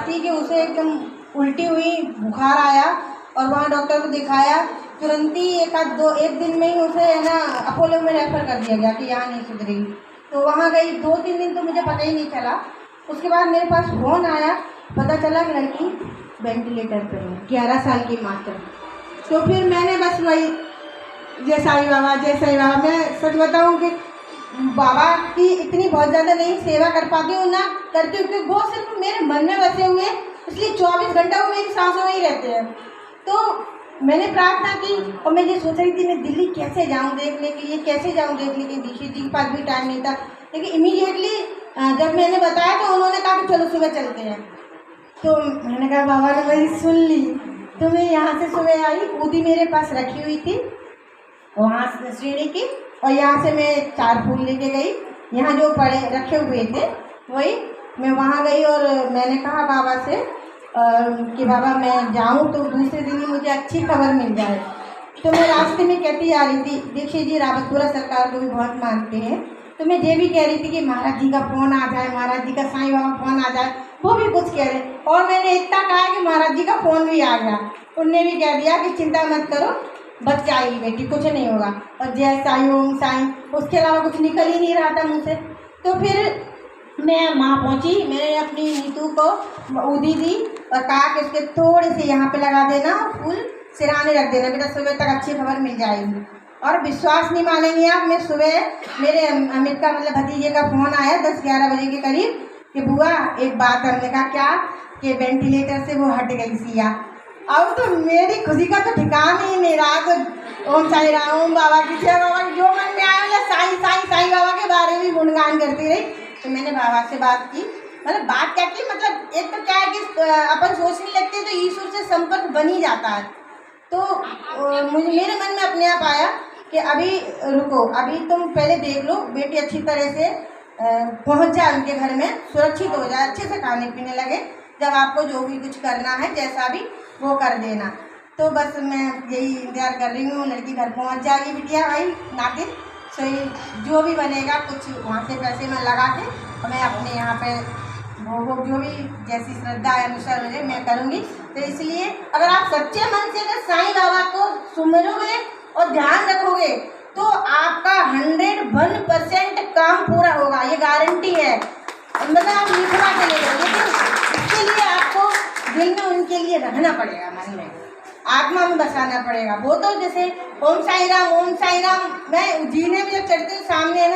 थी कि उसे एकदम उल्टी हुई, बुखार आया और वहाँ डॉक्टर को दिखाया। तुरंत ही एक दिन में ही उसे है ना अपोलो में रेफ़र कर दिया गया कि यहाँ नहीं सुधरेगी। तो वहाँ गई, 2-3 दिन तो मुझे पता ही नहीं चला। उसके बाद मेरे पास फ़ोन आया, पता चला कि लड़की वेंटिलेटर पर है, 11 साल की मात्र। तो फिर मैंने बस वही जय साईं बाबा, जय साईं बाबा। मैं सच बताऊँ कि बाबा की इतनी बहुत ज़्यादा नहीं सेवा कर पाती हूँ, ना करती हूँ, क्योंकि वो सिर्फ मेरे मन में बसे हुए हैं, इसलिए 24 घंटा वो मेरी सांसों में ही रहते हैं। तो मैंने प्रार्थना की और मैं ये सोच रही थी मैं दिल्ली कैसे जाऊँ देखने के लिए, कैसे जाऊँ देखने के लिए। दीक्षित जी के पास भी टाइम नहीं था, लेकिन इमीडिएटली जब मैंने बताया तो उन्होंने कहा कि चलो सुबह चलते हैं। तो मैंने कहा बाबा ने मेरी सुन ली। तो मैं यहाँ से सुबह आई, ऊदी मेरे पास रखी हुई थी वहाँ से श्रीणी की, और यहाँ से मैं 4 फूल लेके गई। यहाँ जो पड़े रखे हुए थे वही मैं वहाँ गई और मैंने कहा बाबा से कि बाबा मैं जाऊँ तो दूसरे दिन ही मुझे अच्छी खबर मिल जाए। तो मैं रास्ते में कहती आ रही थी, दीक्षित जी रावतपुरा सरकार को भी बहुत मानते हैं, तो मैं ये भी कह रही थी कि महाराज जी का फ़ोन आ जाए, महाराज जी का साईं बाबा फ़ोन आ जाए। वो भी कुछ कह रहे और मैंने इतना कहा कि महाराज जी का फ़ोन भी आ गया। उनने भी कह दिया कि चिंता मत करो, बच जाएगी बेटी, कुछ नहीं होगा। और जय साईं, ओम साईं, उसके अलावा कुछ निकल ही नहीं रहा था मुझसे। तो फिर मैं वहाँ पहुँची, मैंने अपनी नीतू को ऊदी दी और कहा कि उसके थोड़े से यहाँ पे लगा देना, फूल सिराने रख देना, बेटा सुबह तक अच्छी खबर मिल जाएगी। और विश्वास नहीं मानेंगे आप, मैं सुबह मेरे अमित का मतलब भतीजे का फ़ोन आया 10-11 बजे के करीब कि बुआ एक बात। हमने कहा क्या? कि वेंटिलेटर से वो हट गई सिया। अब तो मेरी खुशी का तो ठिकाना ही नहीं रहा। तो ओम साई राम, ओम बाबा की जय, बाबा की जो मन में आया, मतलब साईं साईं साईं बाबा के बारे में गुणगान करती रही। तो मैंने बाबा से बात की, मतलब बात क्या की, मतलब एक तो क्या है कि अपन सोचने लगते हैं तो ईश्वर से संपर्क बन ही जाता है। तो मुझे मेरे मन में अपने आप आया कि अभी रुको, अभी तुम पहले देख लो बेटी अच्छी तरह से पहुंच जाए उनके घर में, सुरक्षित हो जाए, अच्छे से खाने पीने लगे, जब आपको जो भी कुछ करना है जैसा भी वो कर देना। तो बस मैं यही इंतजार कर रही हूँ, लड़की घर पहुंच जाएगी बिटिया भाई नातिन। सो जो भी बनेगा कुछ वहाँ से पैसे मैं लगा के और मैं अपने यहाँ पे वो जो भी जैसी श्रद्धा है अनुसार मुझे मैं करूँगी। तो इसलिए अगर आप सच्चे मन से अगर साईं बाबा को सुमिरोगे और ध्यान रखोगे तो आपका 101% काम पूरा होगा, ये गारंटी है। मतलब आप लिखवा के ले लो, लेकिन इसके लिए आपको दिल में उनके लिए रहना पड़ेगा, मन में आत्मा में बसाना पड़ेगा। वो तो जैसे ओम साई राम, ओम साई राम, मैं जीने में जब चढ़ती हूँ सामने है ना